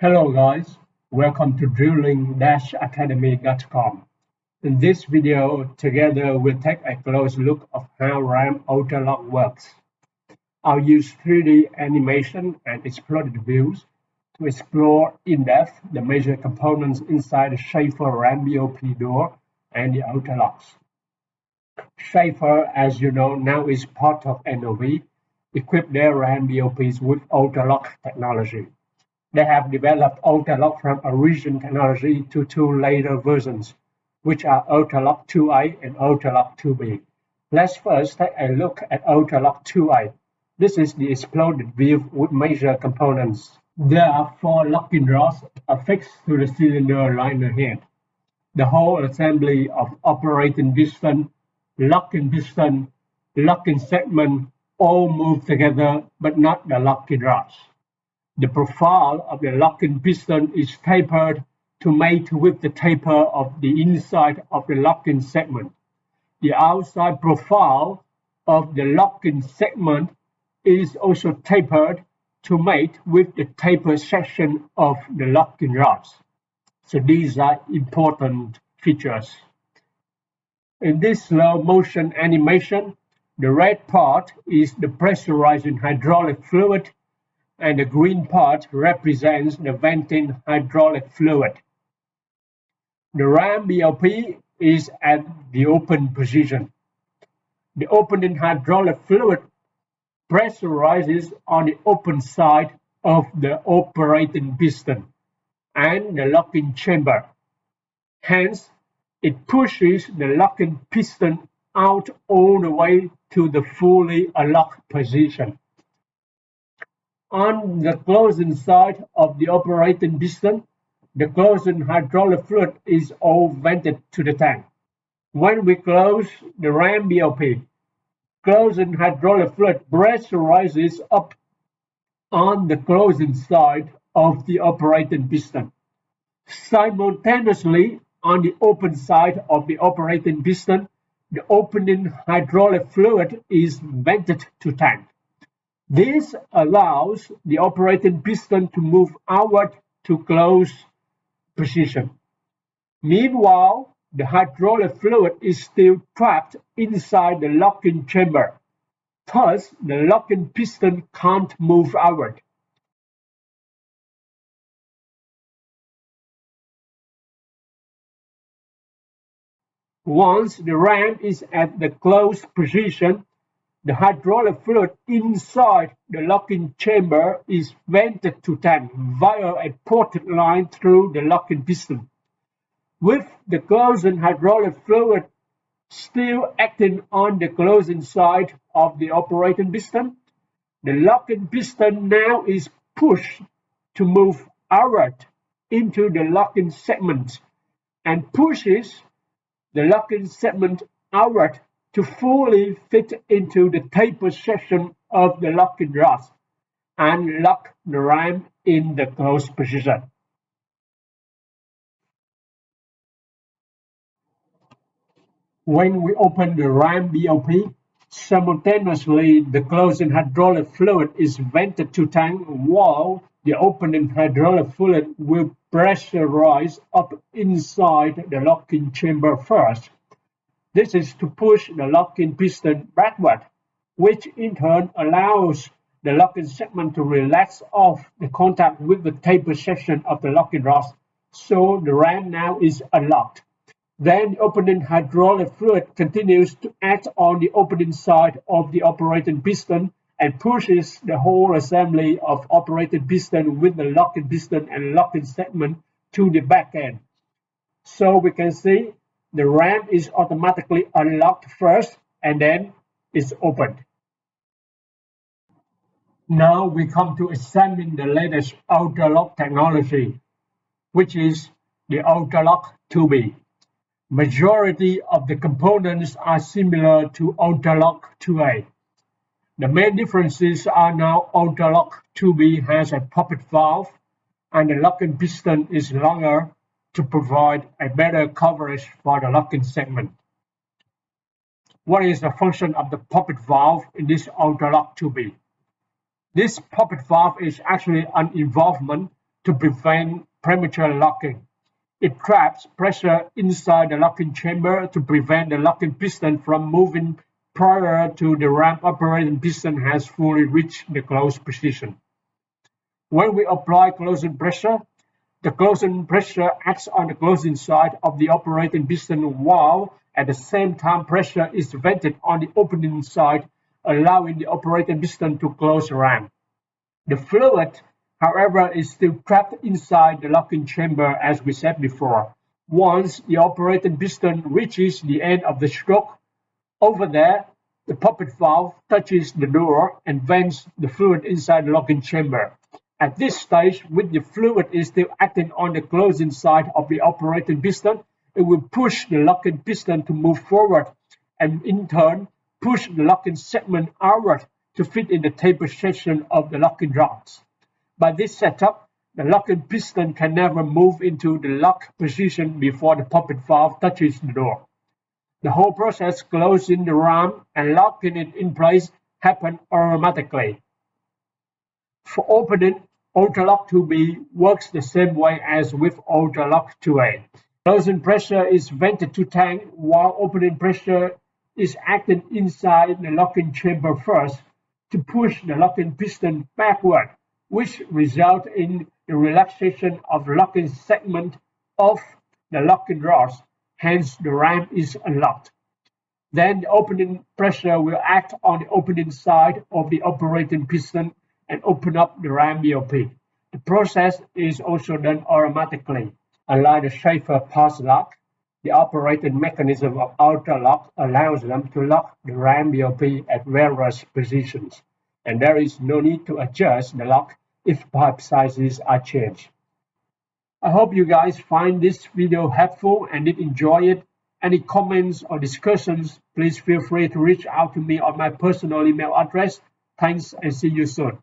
Hello guys, welcome to drilling-academy.com. In this video, together we'll take a close look of how RAM Ultra Lock works. I'll use 3D animation and exploded views to explore in depth the major components inside the Shaffer RAM BOP door and the Ultra Locks. Shaffer, as you know, now is part of NOV, equipped their RAM BOPs with Ultra Lock technology. They have developed UltraLock from Origin technology to two later versions, which are UltraLock 2A and UltraLock 2B. Let's first take a look at UltraLock 2A. This is the exploded view with major components. There are four locking rods affixed to the cylinder liner head. The whole assembly of operating piston, locking segment all move together, but not the locking rods. The profile of the locking piston is tapered to mate with the taper of the inside of the locking segment. The outside profile of the locking segment is also tapered to mate with the taper section of the locking rods. So these are important features. In this slow motion animation, the red part is the pressurizing hydraulic fluid and the green part represents the venting hydraulic fluid. The RAM BOP is at the open position. The opening hydraulic fluid pressurizes on the open side of the operating piston and the locking chamber. Hence, it pushes the locking piston out all the way to the fully unlocked position. On the closing side of the operating piston, the closing hydraulic fluid is all vented to the tank. When we close the RAM BOP, closing hydraulic fluid pressurizes up on the closing side of the operating piston. Simultaneously, on the open side of the operating piston, the opening hydraulic fluid is vented to tank. This allows the operating piston to move outward to close position. Meanwhile, the hydraulic fluid is still trapped inside the locking chamber. Thus, the locking piston can't move outward. Once the ram is at the closed position, the hydraulic fluid inside the locking chamber is vented to tank via a ported line through the locking piston. With the closing hydraulic fluid still acting on the closing side of the operating piston, the locking piston now is pushed to move outward into the locking segment and pushes the locking segment outward to fully fit into the taper section of the locking rods and lock the ram in the closed position. When we open the ram BOP, simultaneously the closing hydraulic fluid is vented to tank while the opening hydraulic fluid will pressurize up inside the locking chamber first. This is to push the locking piston backward, which in turn allows the locking segment to relax off the contact with the taper section of the locking rods, so the ram now is unlocked. Then the opening hydraulic fluid continues to act on the opening side of the operating piston and pushes the whole assembly of operating piston with the locking piston and locking segment to the back end. So we can see the ram is automatically unlocked first and then it's opened. Now we come to examine the latest UltraLock technology, which is the UltraLock 2B. Majority of the components are similar to UltraLock 2A. The main differences are now UltraLock 2B has a poppet valve and the locking piston is longer to provide a better coverage for the locking segment. What is the function of the poppet valve in this UltraLock 2B? This poppet valve is actually an involvement to prevent premature locking. It traps pressure inside the locking chamber to prevent the locking piston from moving prior to the ram operating piston has fully reached the closed position. When we apply closing pressure, the closing pressure acts on the closing side of the operating piston while at the same time pressure is vented on the opening side, allowing the operating piston to close the ram. The fluid, however, is still trapped inside the locking chamber as we said before. Once the operating piston reaches the end of the stroke, over there, the poppet valve touches the door and vents the fluid inside the locking chamber. At this stage, when the fluid is still acting on the closing side of the operating piston, it will push the locking piston to move forward and in turn push the locking segment outward to fit in the taper section of the locking rods. By this setup, the locking piston can never move into the lock position before the poppet valve touches the door. The whole process closing the ram and locking it in place happens automatically. For opening, Ultralock 2B works the same way as with Ultralock 2A. Closing pressure is vented to tank while opening pressure is acting inside the locking chamber first to push the locking piston backward, which results in the relaxation of the locking segment of the locking rods, hence the ram is unlocked. Then the opening pressure will act on the opening side of the operating piston and open up the ram BOP. The process is also done automatically. Unlike the Shaffer pulse lock, the operating mechanism of Ultralock allows them to lock the ram BOP at various positions, and there is no need to adjust the lock if pipe sizes are changed. I hope you guys find this video helpful and did enjoy it. Any comments or discussions, please feel free to reach out to me on my personal email address. Thanks and see you soon.